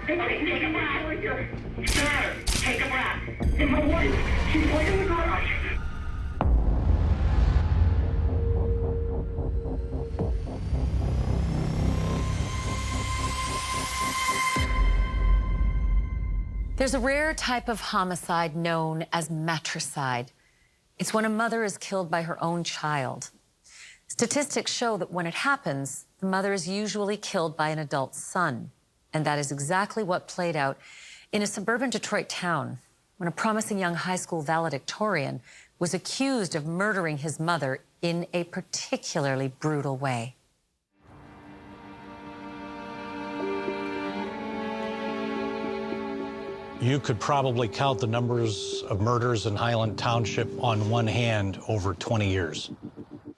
Take a breath. Sir, take a breath. And my wife, she's right in the garage. There's a rare type of homicide known as matricide. It's when a mother is killed by her own child. Statistics show that when it happens, the mother is usually killed by an adult son. And that is exactly what played out in a suburban Detroit town when a promising young high school valedictorian was accused of murdering his mother in a particularly brutal way. You could probably count the numbers of murders in Highland Township on one hand over 20 years.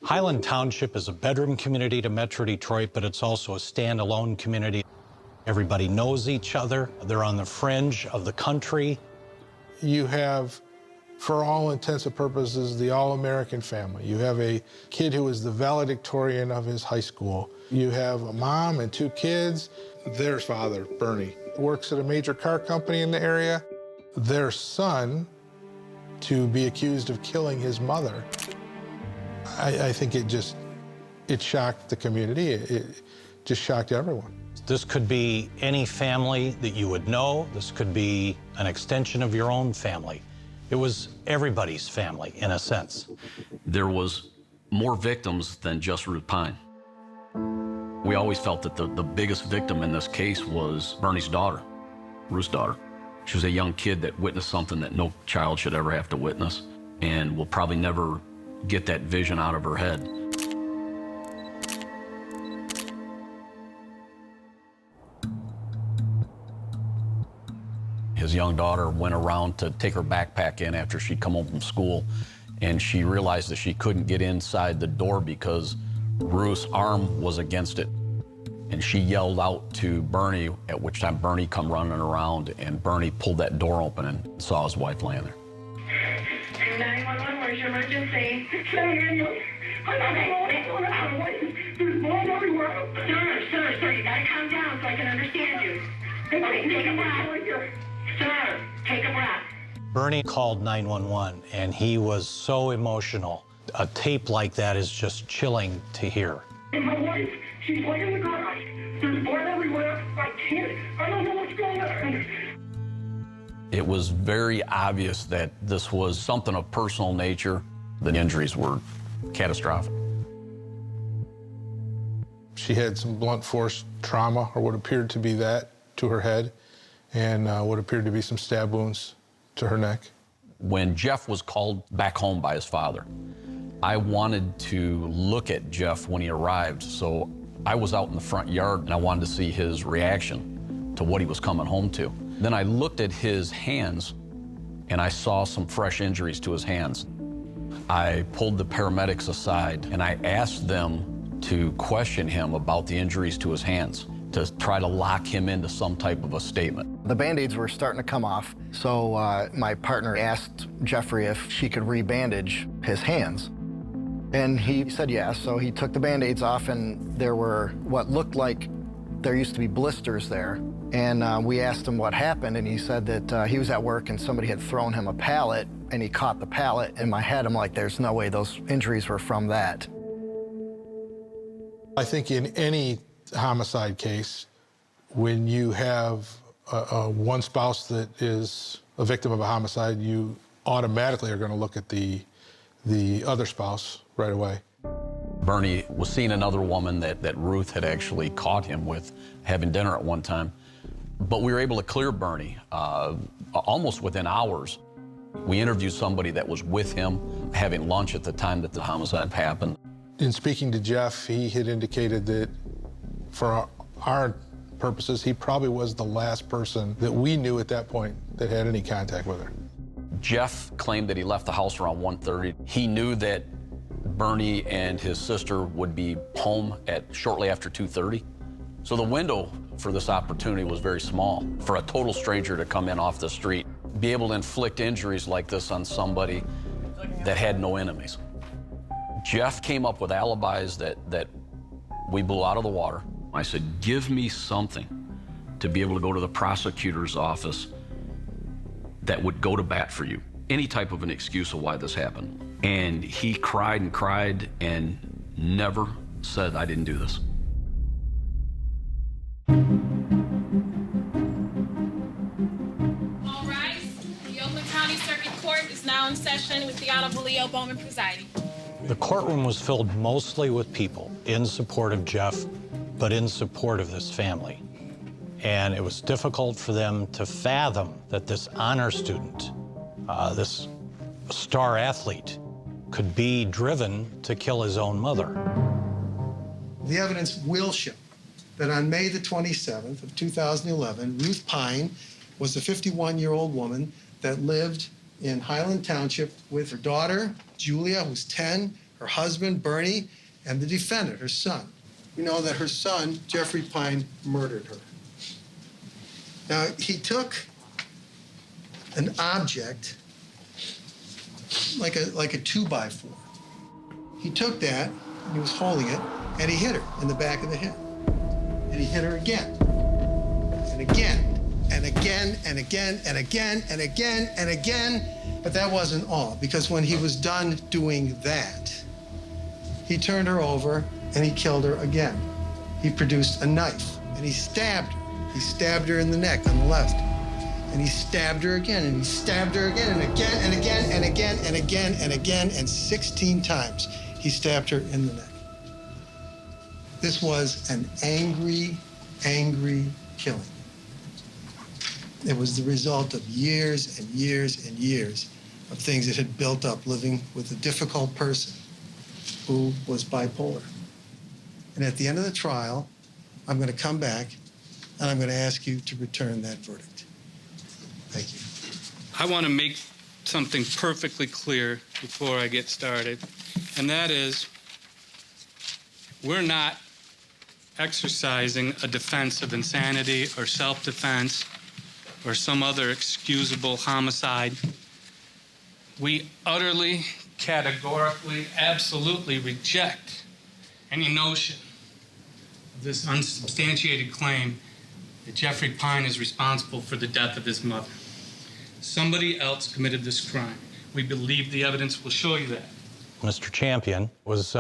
Highland Township is a bedroom community to Metro Detroit, but it's also a standalone community. Everybody knows each other. They're on the fringe of the country. You have, for all intents and purposes, the all-American family. You have a kid who is the valedictorian of his high school. You have a mom and two kids. Their father, Bernie, works at a major car company in the area. Their son, to be accused of killing his mother, I think it shocked the community. It just shocked everyone. This could be any family that you would know. This could be an extension of your own family. It was everybody's family, in a sense. There was more victims than just Ruth Pyne. We always felt that the biggest victim in this case was Bernie's daughter, Ruth's daughter. She was a young kid that witnessed something that no child should ever have to witness, and will probably never get that vision out of her head. His young daughter went around to take her backpack in after she'd come home from school, and she realized that she couldn't get inside the door because Ruth's arm was against it. And she yelled out to Bernie, at which time Bernie come running around, and Bernie pulled that door open and saw his wife laying there. 911, where's your emergency? There's blood everywhere. Sir, you gotta calm down so I can understand you. Take a breath. Sir, take a breath. Bernie called 911, and he was so emotional. A tape like that is just chilling to hear. And my wife, she's right in the garage. There's blood everywhere. I don't know what's going on. It was very obvious that this was something of personal nature. The injuries were catastrophic. She had some blunt force trauma, or what appeared to be that, to her head, and what appeared to be some stab wounds to her neck. When Jeff was called back home by his father, I wanted to look at Jeff when he arrived, so I was out in the front yard and I wanted to see his reaction to what he was coming home to. Then I looked at his hands and I saw some fresh injuries to his hands. I pulled the paramedics aside and I asked them to question him about the injuries to his hands, to try to lock him into some type of a statement. The Band-Aids were starting to come off, so my partner asked Jeffrey if she could rebandage his hands. And he said yes, so he took the Band-Aids off, and there were what looked like there used to be blisters there. And we asked him what happened, and he said that he was at work and somebody had thrown him a pallet, and he caught the pallet. In my head, I'm like, there's no way those injuries were from that. I think in any homicide case, when you have one spouse that is a victim of a homicide, you automatically are going to look at the other spouse right away. Bernie was seeing another woman that Ruth had actually caught him with having dinner at one time. But we were able to clear Bernie almost within hours. We interviewed somebody that was with him having lunch at the time that the homicide happened. In speaking to Jeff, he had indicated that for our purposes, he probably was the last person that we knew at that point that had any contact with her. Jeff claimed that he left the house around 1:30. He knew that Bernie and his sister would be home at shortly after 2:30. So the window for this opportunity was very small for a total stranger to come in off the street, be able to inflict injuries like this on somebody that had no enemies. Jeff came up with alibis that we blew out of the water. I said, give me something to be able to go to the prosecutor's office that would go to bat for you, any type of an excuse of why this happened. And he cried and never said, I didn't do this. All rise. The Oakland County Circuit Court is now in session with the Honorable Leo Bowman presiding. The courtroom was filled mostly with people in support of Jeff, but in support of this family. And it was difficult for them to fathom that this honor student, this star athlete, could be driven to kill his own mother. The evidence will show that on May the 27th of 2011, Ruth Pyne was a 51-year-old woman that lived in Highland Township with her daughter, Julia, who's 10, her husband, Bernie, and the defendant, her son. We know that her son, Jeffery Pyne, murdered her. Now, he took an object like a 2x4. He took that, and he was holding it, and he hit her in the back of the head. And he hit her again, and again, and again, and again, and again, and again, and again. But that wasn't all, because when he was done doing that, he turned her over and he killed her again. He produced a knife and he stabbed her. He stabbed her in the neck on the left. And he stabbed her again, and he stabbed her again, and again, and again, and again, and again, and again, and 16 times he stabbed her in the neck. This was an angry, angry killing. It was the result of years and years and years of things that had built up living with a difficult person who was bipolar. And at the end of the trial, I'm going to come back and I'm going to ask you to return that verdict. Thank you. I want to make something perfectly clear before I get started, and that is we're not exercising a defense of insanity or self-defense or some other excusable homicide. We utterly, categorically, absolutely reject any notion of this unsubstantiated claim that Jeffery Pyne is responsible for the death of his mother. Somebody else committed this crime. We believe the evidence will show you that. Mr. Champion was,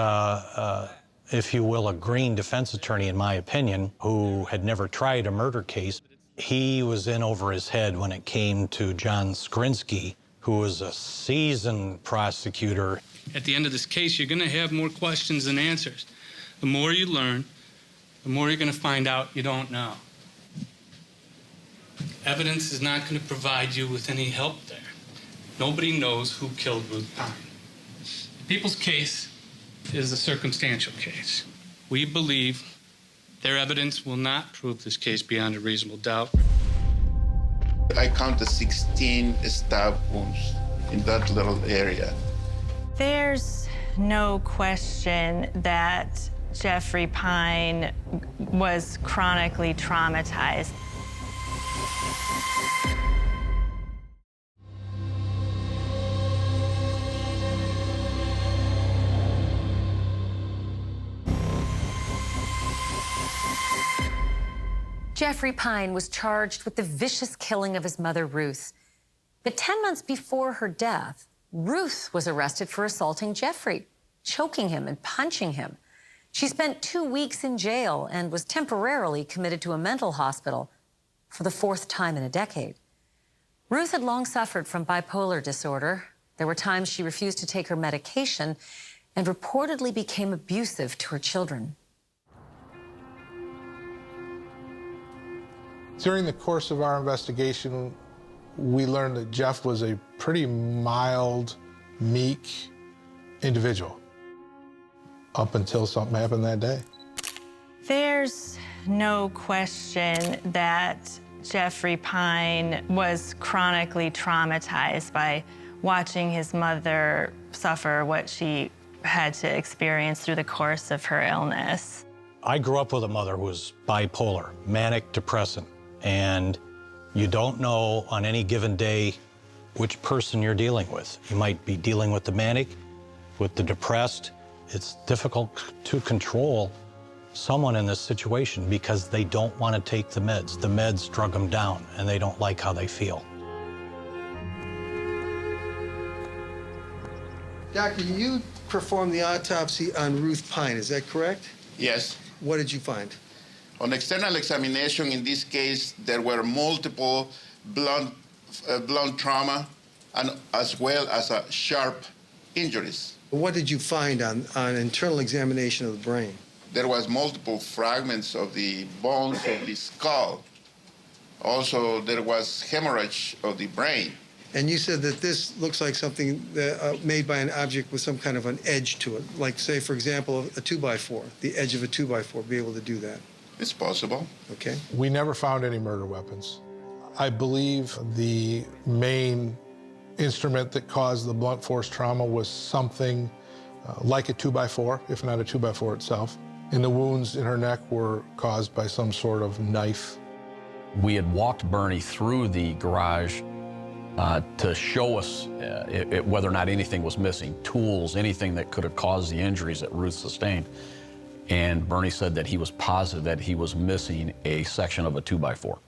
if you will, a green defense attorney, in my opinion, who had never tried a murder case. He was in over his head when it came to John Skrinsky, who was a seasoned prosecutor. At the end of this case, you're going to have more questions than answers. The more you learn, the more you're going to find out you don't know. Evidence is not going to provide you with any help there. Nobody knows who killed Ruth Pyne. The people's case is a circumstantial case. We believe their evidence will not prove this case beyond a reasonable doubt. I counted 16 stab wounds in that little area. There's no question that Jeffery Pyne was chronically traumatized. Jeffery Pyne was charged with the vicious killing of his mother, Ruth. But 10 months before her death, Ruth was arrested for assaulting Jeffery, choking him and punching him. She spent 2 weeks in jail and was temporarily committed to a mental hospital for the 4th time in a decade. Ruth had long suffered from bipolar disorder. There were times she refused to take her medication and reportedly became abusive to her children. During the course of our investigation, we learned that Jeff was a pretty mild, meek individual up until something happened that day. There's no question that Jeffery Pyne was chronically traumatized by watching his mother suffer what she had to experience through the course of her illness. I grew up with a mother who was bipolar, manic depressant, and you don't know on any given day which person you're dealing with. You might be dealing with the manic, with the depressed. It's difficult to control someone in this situation because they don't want to take the meds. The meds drug them down, and they don't like how they feel. Doctor, you performed the autopsy on Ruth Pyne, is that correct? Yes. What did you find? On external examination, in this case, there were multiple blunt trauma and as well as sharp injuries. What did you find on internal examination of the brain? There was multiple fragments of the bones of the skull. Also, there was hemorrhage of the brain. And you said that this looks like something that, made by an object with some kind of an edge to it. Like, say, for example, a 2x4, the edge of a 2x4, be able to do that. It's possible. Okay. We never found any murder weapons. I believe the main instrument that caused the blunt force trauma was something like a 2x4, if not a 2x4 itself. And the wounds in her neck were caused by some sort of knife. We had walked Bernie through the garage to show us whether or not anything was missing, tools, anything that could have caused the injuries that Ruth sustained. And Bernie said that he was positive that he was missing a section of a 2x4.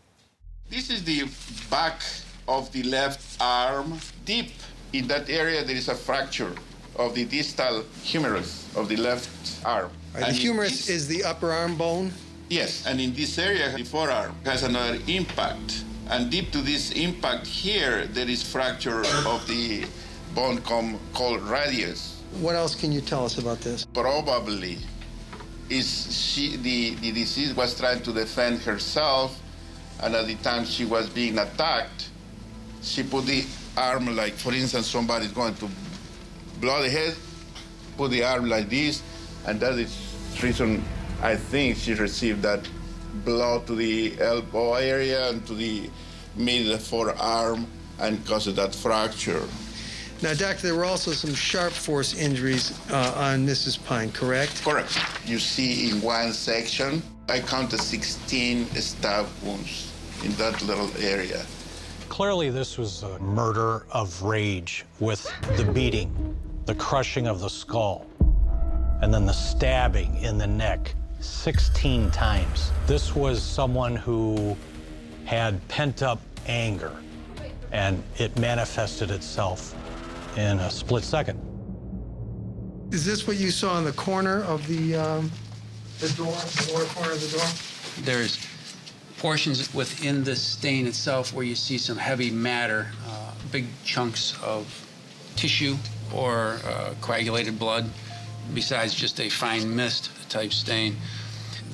This is the back of the left arm. Deep in that area, there is a fracture of the distal humerus of the left arm. Right, the humerus is the upper arm bone? Yes, and in this area, the forearm has another impact. And deep to this impact here, there is fracture of the bone called radius. What else can you tell us about this? Probably the deceased was trying to defend herself, and at the time she was being attacked, she put the arm like, for instance, somebody's going to blow the head, put the arm like this, and that is the reason I think she received that blow to the elbow area and to the mid forearm and caused that fracture. Now, Doctor, there were also some sharp force injuries on Mrs. Pyne, correct? Correct. You see in one section, I counted 16 stab wounds in that little area. Clearly, this was a murder of rage with the beating, the crushing of the skull, and then the stabbing in the neck 16 times. This was someone who had pent-up anger, and it manifested itself in a split second. Is this what you saw in the corner of the door, the lower corner of the door? There's portions within the stain itself where you see some heavy matter, big chunks of tissue or coagulated blood, besides just a fine mist type stain.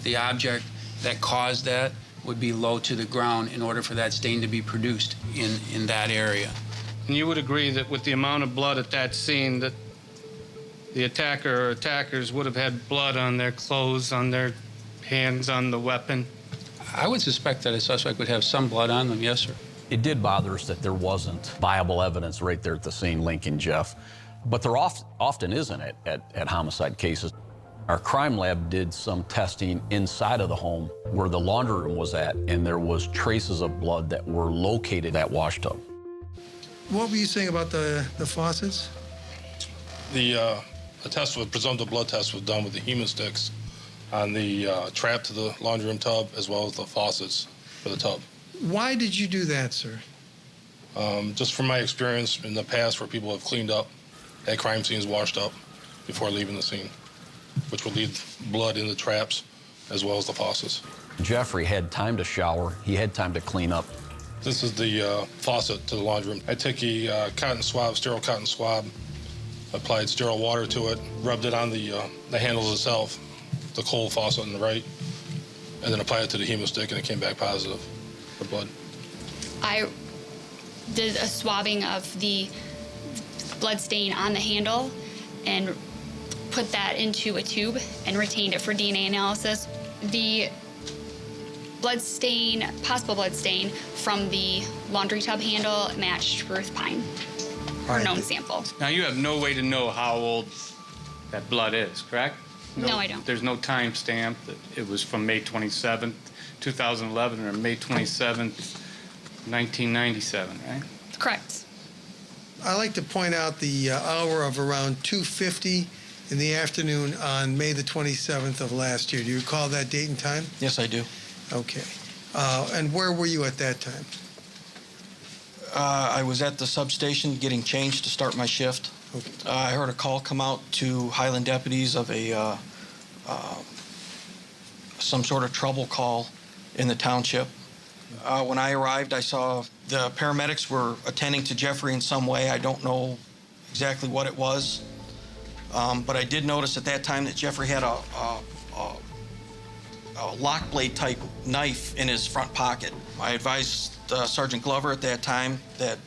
The object that caused that would be low to the ground in order for that stain to be produced in that area. And you would agree that with the amount of blood at that scene, that the attacker or attackers would have had blood on their clothes, on their hands, on the weapon? I would suspect that a suspect would have some blood on them, yes, sir. It did bother us that there wasn't viable evidence right there at the scene linking Jeff, but there often isn't at homicide cases. Our crime lab did some testing inside of the home where the laundry room was at, and there was traces of blood that were located at wash tub. What were you saying about the faucets? The test, presumptive blood test, was done with the hemosticks on the trap to the laundry room tub, as well as the faucets for the tub. Why did you do that, sir? Just from my experience in the past, where people have cleaned up at crime scenes, washed up before leaving the scene, which would leave blood in the traps as well as the faucets. Jeffrey had time to shower. He had time to clean up. This is the faucet to the laundry room. I took a cotton swab, sterile cotton swab, applied sterile water to it, rubbed it on the handles itself, the cold faucet on the right, and then applied it to the hemostick, and it came back positive for blood. I did a swabbing of the blood stain on the handle and put that into a tube and retained it for DNA analysis. The blood stain, possible blood stain from the laundry tub handle matched Ruth Pyne, her known sample. Now, you have no way to know how old that blood is, correct? No, I don't. There's no time stamp that it was from May 27th, 2011, or May 27th, 1997, right? Correct. I like to point out the hour of around 2:50 in the afternoon on May the 27th of last year. Do you recall that date and time? Yes, I do. Okay. And where were you at that time? I was at the substation getting changed to start my shift. Okay. I heard a call come out to Highland deputies of a some sort of trouble call in the township. When I arrived, I saw the paramedics were attending to Jeffrey in some way. I don't know exactly what it was, but I did notice at that time that Jeffrey had a lock blade type knife in his front pocket. I advised Sergeant Glover at that time that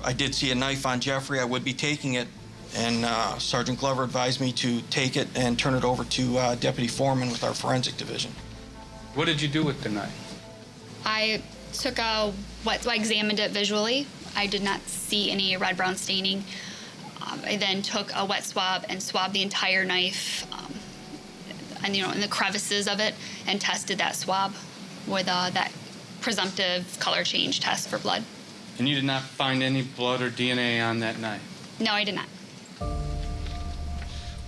I did see a knife on Jeffrey. I would be taking it, and Sergeant Glover advised me to take it and turn it over to Deputy Foreman with our forensic division. What did you do with the knife? I took I examined it visually. I did not see any red-brown staining. I then took a wet swab and swabbed the entire knife, and in the crevices of it, and tested that swab with that presumptive color change test for blood. And you did not find any blood or DNA on that knife? No, I did not.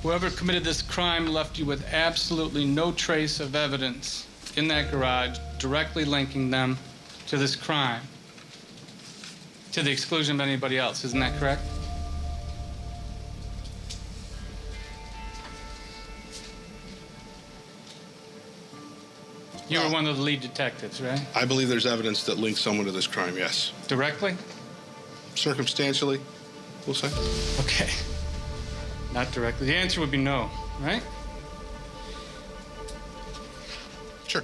Whoever committed this crime left you with absolutely no trace of evidence in that garage directly linking them to this crime, to the exclusion of anybody else. Isn't that correct? You were one of the lead detectives, right? I believe there's evidence that links someone to this crime, yes. Directly? Circumstantially, we'll say. Okay. Not directly. The answer would be no, right? Sure.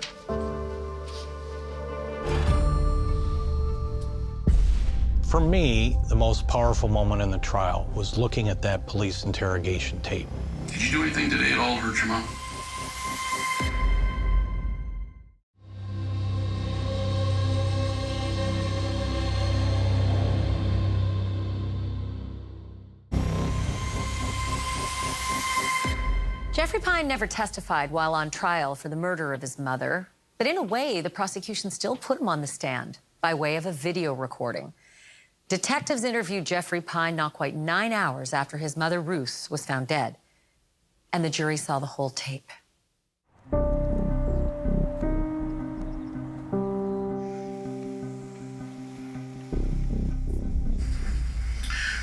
For me, the most powerful moment in the trial was looking at that police interrogation tape. Did you do anything today at all to hurt your mom? Jeffery Pyne never testified while on trial for the murder of his mother, but in a way, the prosecution still put him on the stand by way of a video recording. Detectives interviewed Jeffery Pyne not quite 9 hours after his mother, Ruth, was found dead, and the jury saw the whole tape.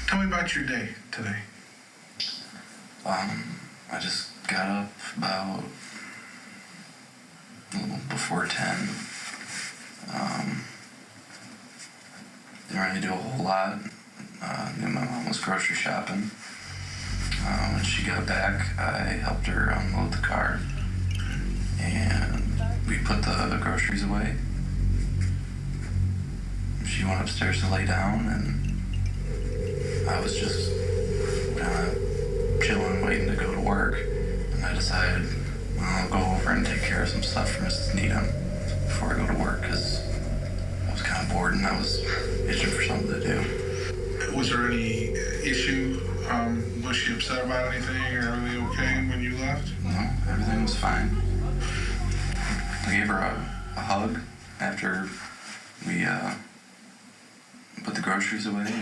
Tell me about your day today. I just got up about a little before 10. Didn't really do a whole lot. Knew my mom was grocery shopping. When she got back, I helped her unload the car, and we put the groceries away. She went upstairs to lay down, and I was just kind of chilling, waiting to go to work, and I decided, well, I'll go over and take care of some stuff for Mrs. Needham before I go to work, because I was kind of bored and I was itching for something to do. Was there any issue? Was she upset about anything, or everything okay when you left? No, everything was fine. I gave her a hug after we put the groceries away,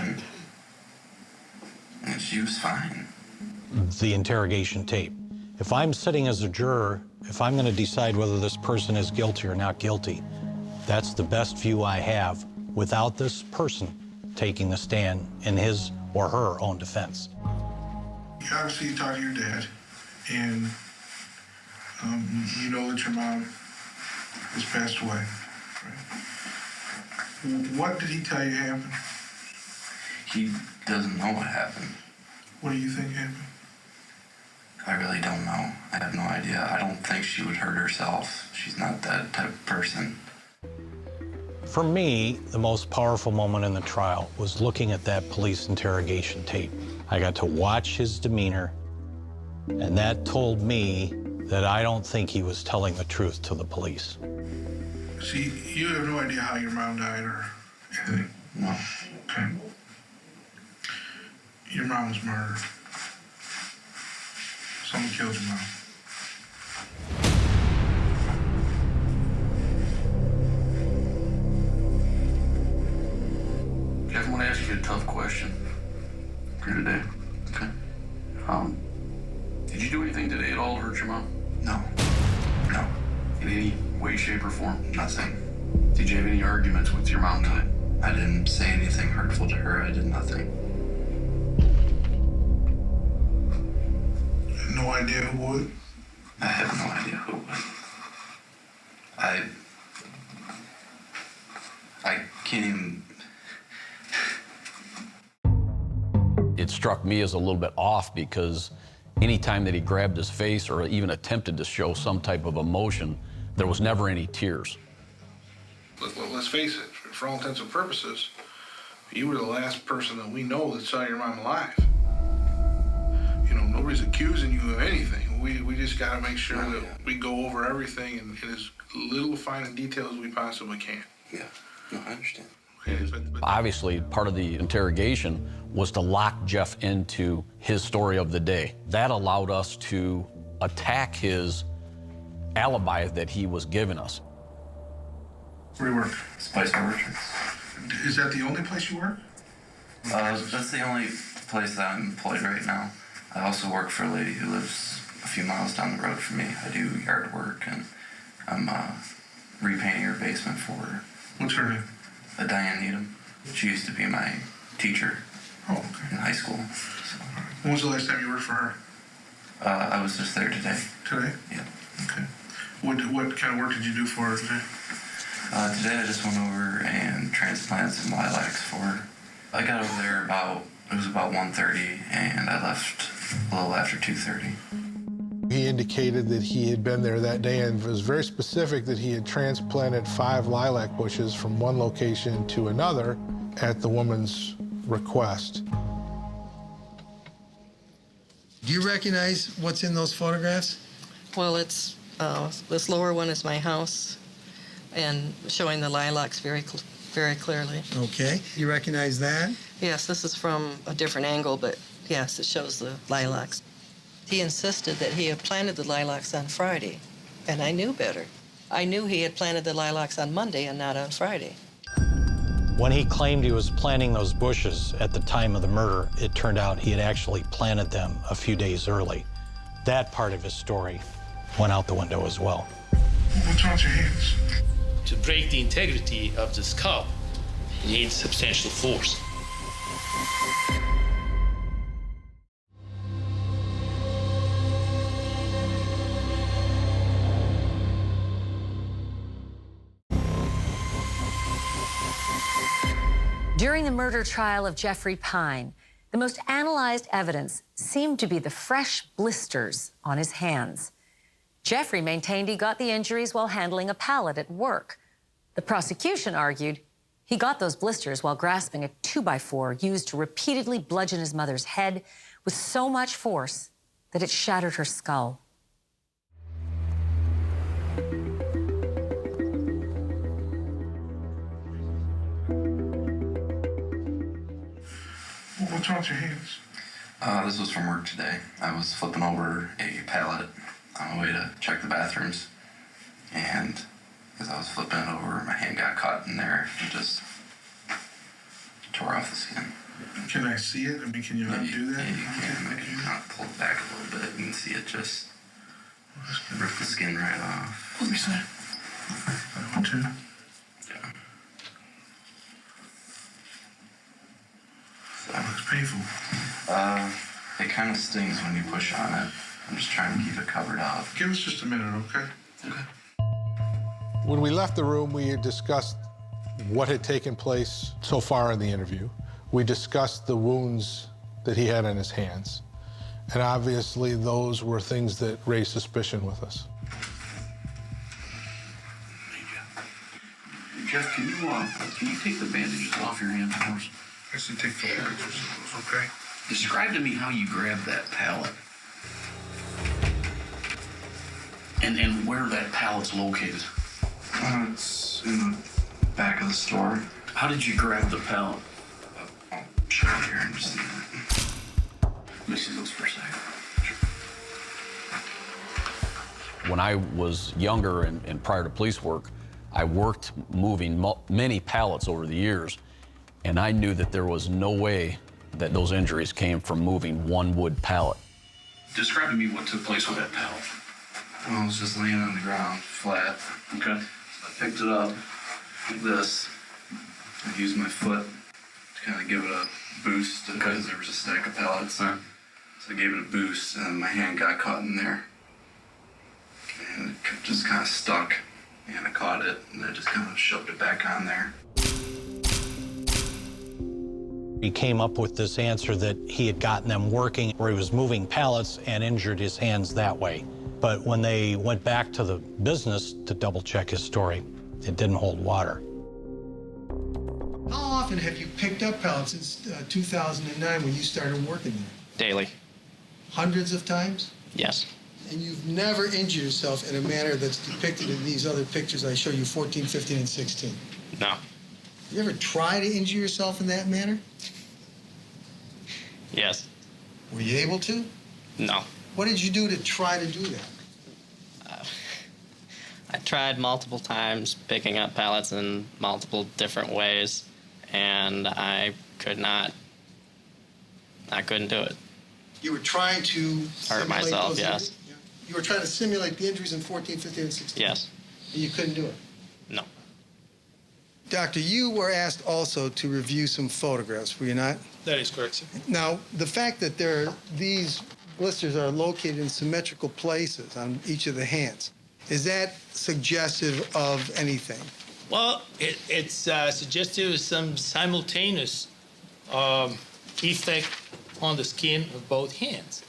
and she was fine. The interrogation tape. If I'm sitting as a juror, if I'm going to decide whether this person is guilty or not guilty, that's the best view I have without this person taking the stand in his or her own defense. Obviously, you talked to your dad, and you know that your mom has passed away. Right? What did he tell you happened? He doesn't know what happened. What do you think happened? I really don't know. I have no idea. I don't think she would hurt herself. She's not that type of person. For me, the most powerful moment in the trial was looking at that police interrogation tape. I got to watch his demeanor, and that told me that I don't think he was telling the truth to the police. See, you have no idea how your mom died or anything? No. Okay. Your mom was murdered. Someone killed your mom. Jeff, I want to ask you a tough question here today. Okay. hurt your mom? No. No. In any way, shape, or form? Nothing. Did you have any arguments with your mom today? I didn't say anything hurtful to her. I did nothing. No idea who would? I have no idea who would. I can't even... It struck me as a little bit off because anytime that he grabbed his face or even attempted to show some type of emotion, there was never any tears. Let's face it, for all intents and purposes, you were the last person that we know that saw your mom alive. You know, nobody's accusing you of anything. We just got to make sure that we go over everything in as little fine detail as we possibly can. Yeah, no, I understand. Okay, Obviously, part of the interrogation was to lock Jeff into his story of the day. That allowed us to attack his alibi that he was giving us. Where do you work? Spice Orchards. Is that the only place you work? That's the only place that I'm employed right now. I also work for a lady who lives a few miles down the road from me. I do yard work, and I'm repainting her basement for her. What's her name? Diane Needham. She used to be my teacher in high school. So. When was the last time you worked for her? I was just there today. Today? Yeah. Okay. What kind of work did you do for her today? Today I just went over and transplanted some lilacs for her. I got over there it was about 1:30, and I left a little after 2:30. He indicated that he had been there that day and was very specific that he had transplanted 5 lilac bushes from one location to another at the woman's request. Do you recognize what's in those photographs? Well, it's this lower one is my house, and showing the lilacs very clearly. Okay. You recognize that? Yes, this is from a different angle, but yes, it shows the lilacs. He insisted that he had planted the lilacs on Friday, and I knew better. I knew he had planted the lilacs on Monday and not on Friday. When he claimed he was planting those bushes at the time of the murder, it turned out he had actually planted them a few days early. That part of his story went out the window as well. What's wrong with your hands? To break the integrity of the skull, you need substantial force. During the murder trial of Jeffery Pyne, the most analyzed evidence seemed to be the fresh blisters on his hands. Jeffery maintained he got the injuries while handling a pallet at work. The prosecution argued he got those blisters while grasping a 2x4 used to repeatedly bludgeon his mother's head with so much force that it shattered her skull. What's wrong with your hands? This was from work today. I was flipping over a pallet on my way to check the bathrooms, and as I was flipping it over, my hand got caught in there and just tore off the skin. Can I see it? I mean, can you undo that? Yeah, you can. I can kind of pull it back a little bit. You can see it just rip the skin right off. Let me see. I want to. Yeah. That looks painful. It kind of stings when you push on it. I'm just trying to keep it covered up. Give us just a minute, okay? Okay. When we left the room, we had discussed what had taken place so far in the interview. We discussed the wounds that he had on his hands. And obviously, those were things that raised suspicion with us. Jeff, can you take the bandages off your hands for us? I should take the pictures of those, okay? Describe to me how you grabbed that pallet. And where that pallet's located. It's in the back of the store. How did you grab the pallet? I'll show you here in just a minute. Let me see those for a second. When I was younger and prior to police work, I worked moving many pallets over the years, and I knew that there was no way that those injuries came from moving one wood pallet. Describe to me what took place with that pallet. I was just laying on the ground, flat. Okay. I picked it up like this. I used my foot to kind of give it a boost because there was a stack of pellets. Right. So I gave it a boost, and my hand got caught in there. And it just kind of stuck. And I caught it, and I just kind of shoved it back on there. He came up with this answer that he had gotten them working where he was moving pallets and injured his hands that way. But when they went back to the business to double-check his story, it didn't hold water. How often have you picked up pellets since 2009 when you started working there? Daily. Hundreds of times? Yes. And you've never injured yourself in a manner that's depicted in these other pictures I show you, 14, 15, and 16? No. You ever try to injure yourself in that manner? Yes. Were you able to? No. What did you do to try to do that? I tried multiple times picking up pallets in multiple different ways, and I couldn't do it. You were trying to hurt myself, yes. You were trying to simulate the injuries in 14, 15, and 16? Yes. And you couldn't do it? No. Doctor, you were asked also to review some photographs, were you not? That is correct, sir. Now, the fact that these blisters are located in symmetrical places on each of the hands, is that suggestive of anything? Well, it's suggestive of some simultaneous effect on the skin of both hands.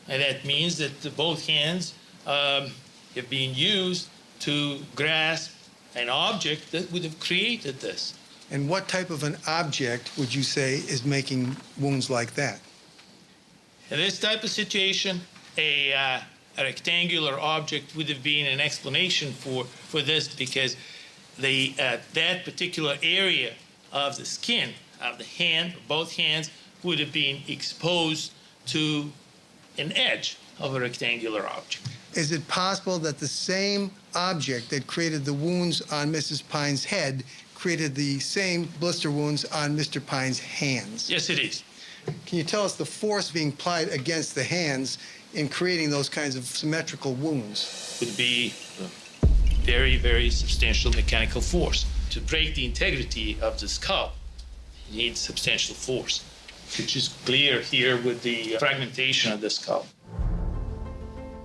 And that means that both hands have been used to grasp an object that would have created this. And what type of an object would you say is making wounds like that? In this type of situation, a rectangular object would have been an explanation for this, because that particular area of the skin of the hand, both hands, would have been exposed to an edge of a rectangular object. Is it possible that the same object that created the wounds on Mrs. Pyne's head created the same blister wounds on Mr. Pyne's hands? Yes, it is. Can you tell us the force being applied against the hands in creating those kinds of symmetrical wounds? Would be very, very substantial mechanical force. To break the integrity of the skull, you need substantial force, which is clear here with the fragmentation of the skull.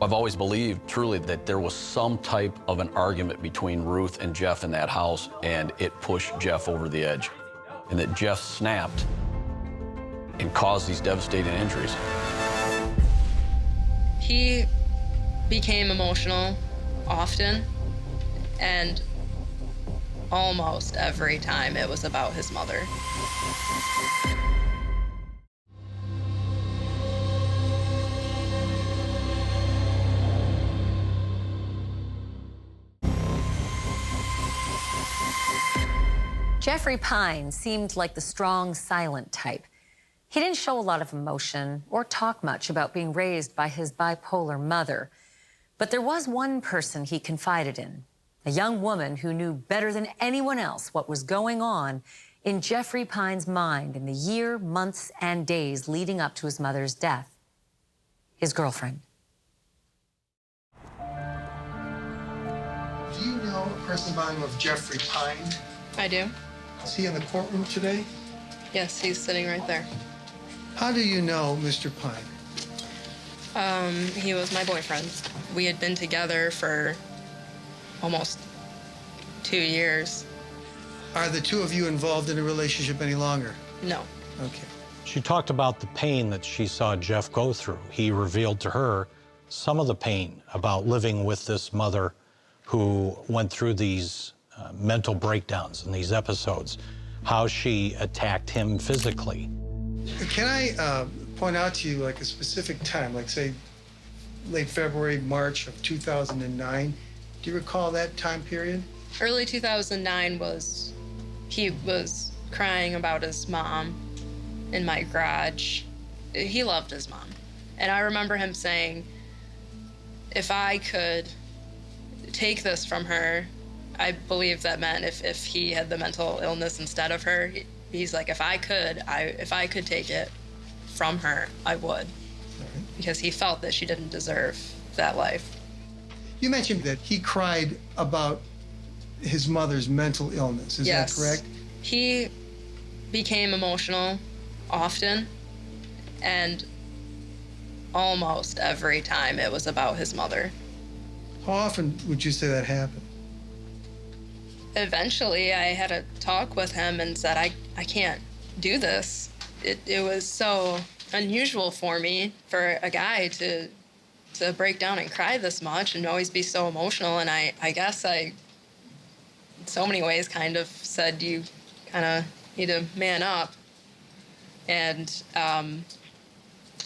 I've always believed truly that there was some type of an argument between Ruth and Jeff in that house, and it pushed Jeff over the edge, and that Jeff snapped and caused these devastating injuries. He became emotional often, and almost every time it was about his mother. Jeffery Pyne seemed like the strong, silent type. He didn't show a lot of emotion or talk much about being raised by his bipolar mother. But there was one person he confided in, a young woman who knew better than anyone else what was going on in Jeffery Pyne's mind in the year, months, and days leading up to his mother's death. His girlfriend. Do you know a person by the name of Jeffery Pyne? I do. Is he in the courtroom today? Yes, he's sitting right there. How do you know Mr. Pyne? He was my boyfriend. We had been together for almost 2 years. Are the two of you involved in a relationship any longer? No. Okay. She talked about the pain that she saw Jeff go through. He revealed to her some of the pain about living with this mother who went through these mental breakdowns and these episodes, how she attacked him physically. Can I point out to you like a specific time, like say late February, March of 2009? Do you recall that time period? Early 2009 he was crying about his mom in my garage. He loved his mom. And I remember him saying, if I could take this from her, I believe that meant if he had the mental illness instead of her. He's like, if I could take it from her, I would. Because he felt that she didn't deserve that life. You mentioned that he cried about his mother's mental illness. Is Yes. that correct? He became emotional often, and almost every time it was about his mother. How often would you say that happened? Eventually, I had a talk with him and said, I can't do this. It was so unusual for me for a guy to break down and cry this much and always be so emotional. And I guess I, in so many ways, kind of said, you kind of need to man up. And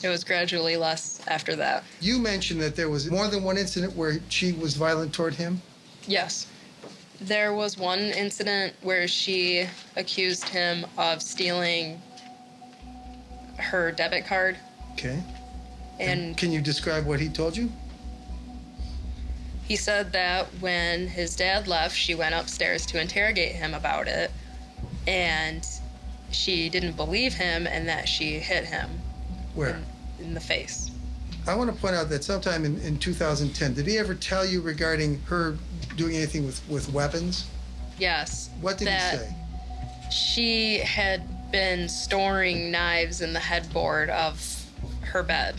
it was gradually less after that. You mentioned that there was more than one incident where she was violent toward him? Yes. There was one incident where she accused him of stealing her debit card. Okay. And can you describe what he told you? He said that when his dad left, she went upstairs to interrogate him about it, and she didn't believe him and that she hit him. Where? In the face. I want to point out that sometime in 2010, did he ever tell you regarding her doing anything with weapons? Yes. What did he say? She had been storing knives in the headboard of her bed.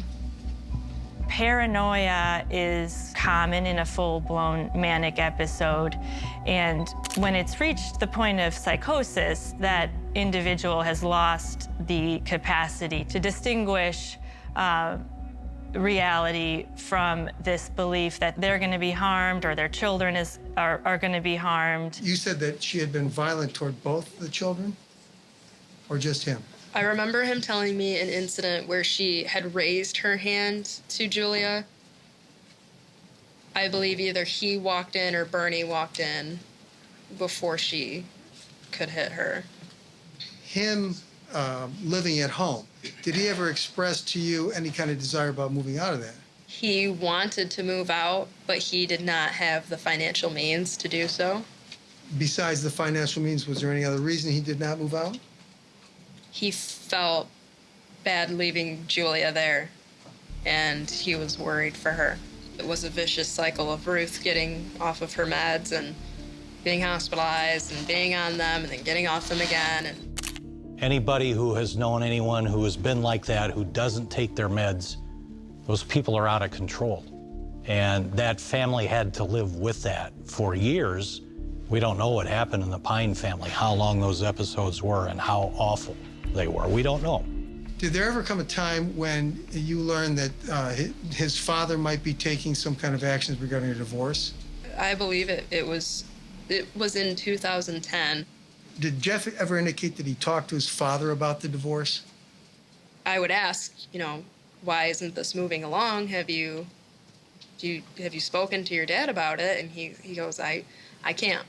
Paranoia is common in a full-blown manic episode, and when it's reached the point of psychosis, that individual has lost the capacity to distinguish reality from this belief that they're going to be harmed or their children are going to be harmed. You said that she had been violent toward both the children, or just him? I remember him telling me an incident where she had raised her hand to Julia. I believe either he walked in or Bernie walked in before she could hit her. Him living at home, did he ever express to you any kind of desire about moving out of that? He wanted to move out, but he did not have the financial means to do so. Besides the financial means, was there any other reason he did not move out? He felt bad leaving Julia there, and he was worried for her. It was a vicious cycle of Ruth getting off of her meds and being hospitalized and being on them and then getting off them again. Anybody who has known anyone who has been like that, who doesn't take their meds, those people are out of control. And that family had to live with that for years. We don't know what happened in the Pyne family, how long those episodes were and how awful they were. We don't know. Did there ever come a time when you learned that his father might be taking some kind of actions regarding a divorce? I believe it was in 2010. Did Jeff ever indicate that he talked to his father about the divorce? I would ask, why isn't this moving along? Have you spoken to your dad about it? And he goes, I can't.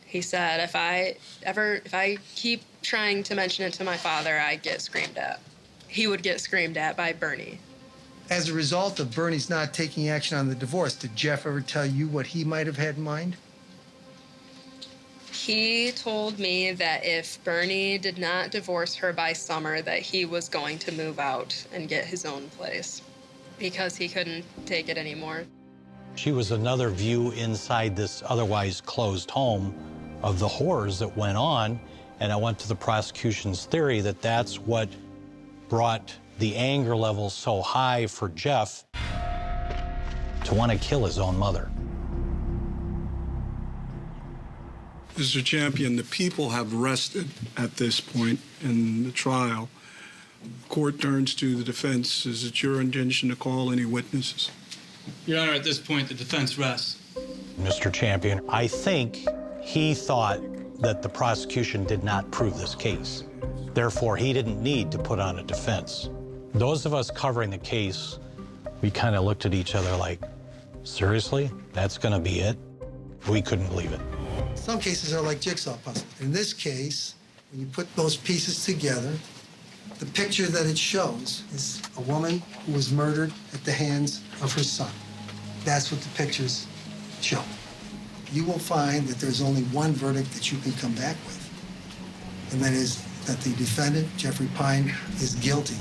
He said, if I keep trying to mention it to my father, I get screamed at. He would get screamed at by Bernie. As a result of Bernie's not taking action on the divorce, did Jeff ever tell you what he might have had in mind? He told me that if Bernie did not divorce her by summer, that he was going to move out and get his own place because he couldn't take it anymore. She was another view inside this otherwise closed home of the horrors that went on, and I went to the prosecution's theory that that's what brought the anger level so high for Jeff to want to kill his own mother. Mr. Champion, the people have rested at this point in the trial. The court turns to the defense. Is it your intention to call any witnesses? Your Honor, at this point, the defense rests. Mr. Champion, I think he thought that the prosecution did not prove this case. Therefore, he didn't need to put on a defense. Those of us covering the case, we kind of looked at each other like, seriously? That's going to be it? We couldn't believe it. Some cases are like jigsaw puzzles. In this case, when you put those pieces together, the picture that it shows is a woman who was murdered at the hands of her son. That's what the pictures show. You will find that there's only one verdict that you can come back with, and that is that the defendant, Jeffery Pyne, is guilty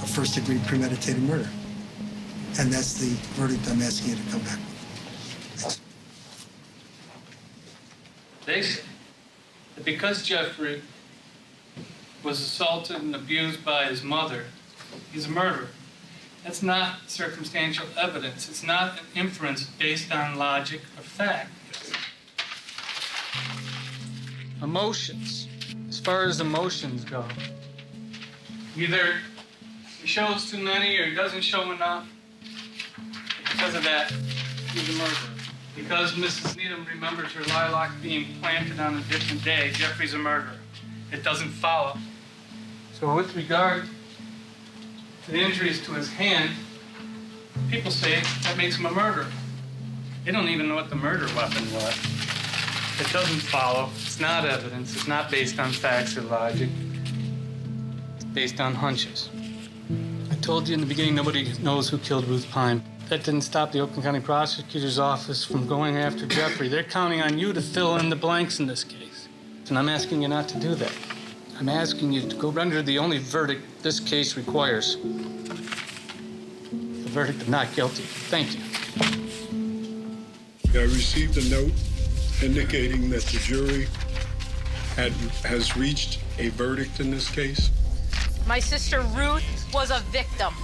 of first-degree premeditated murder. And that's the verdict I'm asking you to come back with. They say that because Jeffrey was assaulted and abused by his mother, he's a murderer. That's not circumstantial evidence. It's not an inference based on logic or fact. Emotions. As far as emotions go, either he shows too many or he doesn't show enough. Because of that, he's a murderer. Because Mrs. Needham remembers her lilac being planted on a different day, Jeffrey's a murderer. It doesn't follow. So with regard to the injuries to his hand, people say that makes him a murderer. They don't even know what the murder weapon was. It doesn't follow. It's not evidence. It's not based on facts or logic. It's based on hunches. I told you in the beginning nobody knows who killed Ruth Pyne. That didn't stop the Oakland County Prosecutor's Office from going after Jeffrey. They're counting on you to fill in the blanks in this case. And I'm asking you not to do that. I'm asking you to go render the only verdict this case requires. The verdict of not guilty. Thank you. I received a note indicating that the jury has reached a verdict in this case. My sister Ruth was a victim.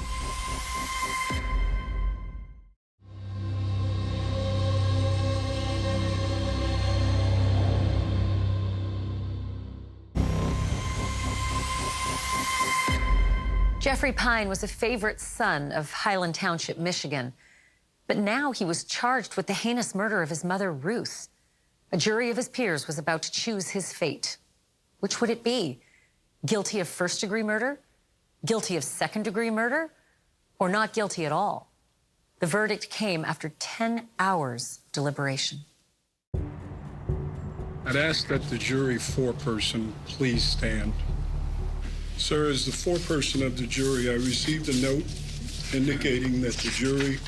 Jeffery Pyne was a favorite son of Highland Township, Michigan. But now he was charged with the heinous murder of his mother, Ruth. A jury of his peers was about to choose his fate. Which would it be? Guilty of first-degree murder? Guilty of second-degree murder? Or not guilty at all? The verdict came after 10 hours deliberation. I'd ask that the jury foreperson please stand. Sir, as the foreperson of the jury, I received a note indicating that the jury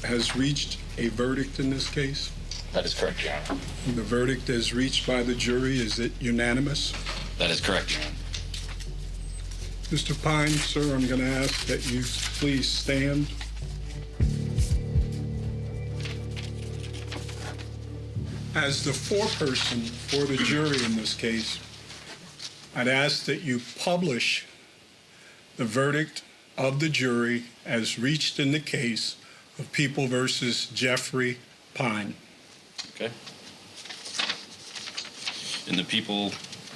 has reached a verdict in this case. That is correct, Your Honor. And the verdict as reached by the jury, is it unanimous? That is correct, Your Honor. Mr. Pyne, sir, I'm going to ask that you please stand. As the foreperson for the jury in this case, I'd ask that you publish the verdict of the jury as reached in the case of People versus Jeffery Pyne. Okay. In the People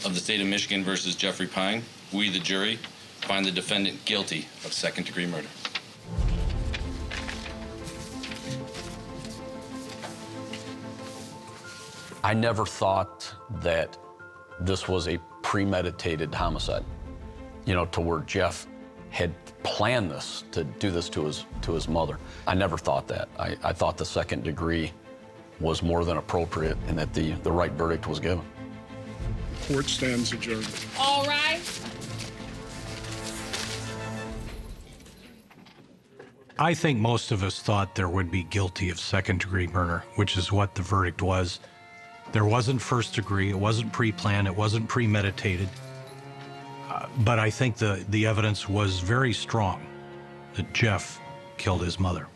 of the State of Michigan versus Jeffery Pyne, we, the jury, find the defendant guilty of second-degree murder. I never thought that this was a premeditated homicide, you know, to where Jeff had planned this, to do this to his mother. I never thought that. I thought the second degree was more than appropriate and that the right verdict was given. Court stands adjourned. All rise. I think most of us thought there would be guilty of second-degree murder, which is what the verdict was. There wasn't first degree, it wasn't pre-planned, it wasn't premeditated. But I think the evidence was very strong that Jeff killed his mother.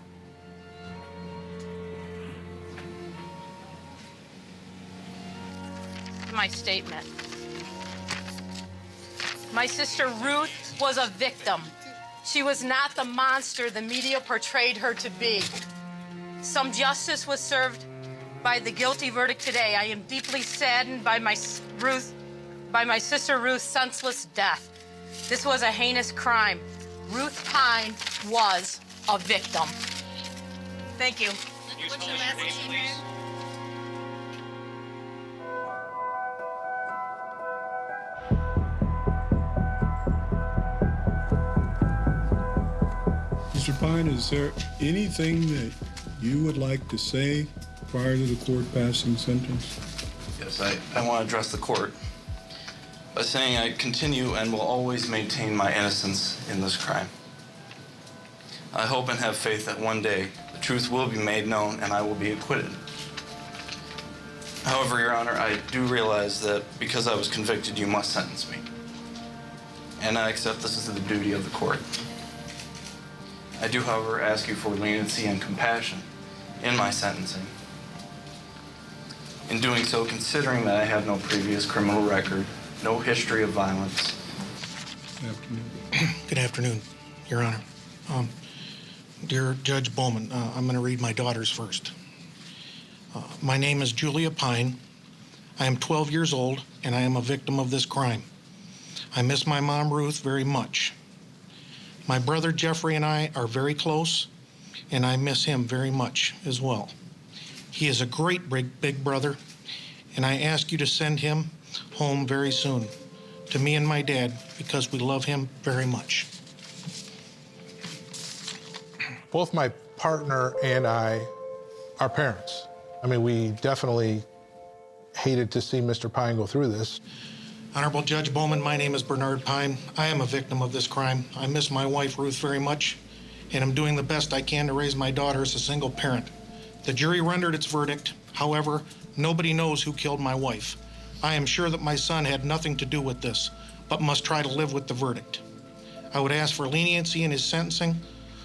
My statement. My sister Ruth was a victim. She was not the monster the media portrayed her to be. Some justice was served by the guilty verdict today. I am deeply saddened by my sister Ruth's senseless death. This was a heinous crime. Ruth Pyne was a victim. Thank you. What's your last name? Mr. Pyne, is there anything that you would like to say prior to the court passing sentence? Yes, I want to address the court by saying I continue and will always maintain my innocence in this crime. I hope and have faith that one day the truth will be made known and I will be acquitted. However, Your Honor, I do realize that because I was convicted, you must sentence me. And I accept this is the duty of the court. I do, however, ask you for leniency and compassion in my sentencing. In doing so, considering that I have no previous criminal record, no history of violence. Good afternoon, Your Honor. Dear Judge Bowman, I'm going to read my daughter's first. My name is Julia Pyne. I am 12 years old, and I am a victim of this crime. I miss my mom, Ruth, very much. My brother Jeffrey and I are very close, and I miss him very much as well. He is a great big brother, and I ask you to send him home very soon to me and my dad because we love him very much. Both my partner and I are parents. I mean, we definitely hated to see Mr. Pyne go through this. Honorable Judge Bowman, my name is Bernard Pyne. I am a victim of this crime. I miss my wife, Ruth, very much, and I'm doing the best I can to raise my daughter as a single parent. The jury rendered its verdict. However, nobody knows who killed my wife. I am sure that my son had nothing to do with this, but must try to live with the verdict. I would ask for leniency in his sentencing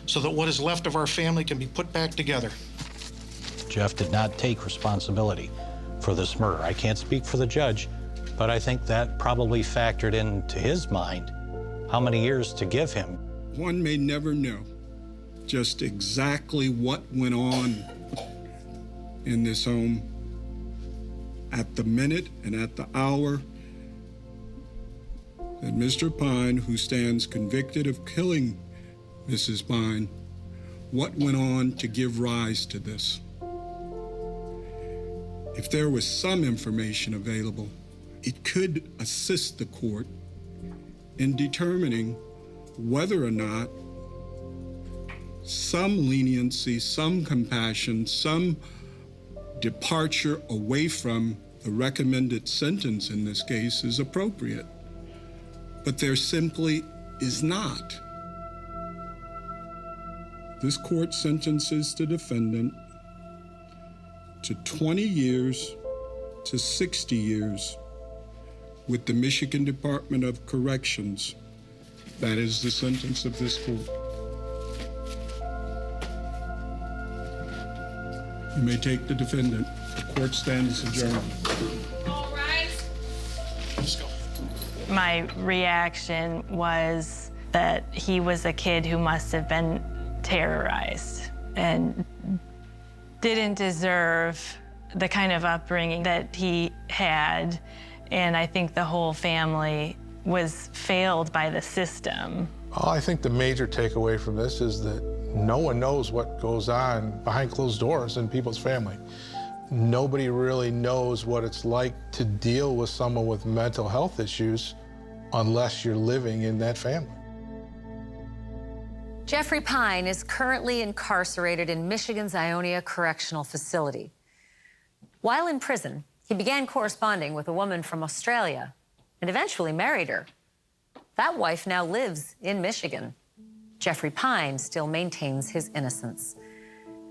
so that what is left of our family can be put back together. Jeff did not take responsibility for this murder. I can't speak for the judge, but I think that probably factored into his mind how many years to give him. One may never know just exactly what went on in this home at the minute and at the hour that Mr. Pyne, who stands convicted of killing Mrs. Pyne, what went on to give rise to this. If there was some information available, it could assist the court in determining whether or not some leniency, some compassion, some departure away from the recommended sentence in this case is appropriate. But there simply is not. This court sentences the defendant to 20 years to 60 years with the Michigan Department of Corrections. That is the sentence of this court. You may take the defendant. The court stands adjourned. All rise. Let's go. My reaction was that he was a kid who must have been terrorized and didn't deserve the kind of upbringing that he had. And I think the whole family was failed by the system. Well, I think the major takeaway from this is that no one knows what goes on behind closed doors in people's family. Nobody really knows what it's like to deal with someone with mental health issues unless you're living in that family. Jeffery Pyne is currently incarcerated in Michigan's Ionia Correctional Facility. While in prison, he began corresponding with a woman from Australia and eventually married her. That wife now lives in Michigan. Jeffery Pyne still maintains his innocence.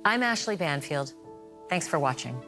I'm Ashley Banfield. Thanks for watching.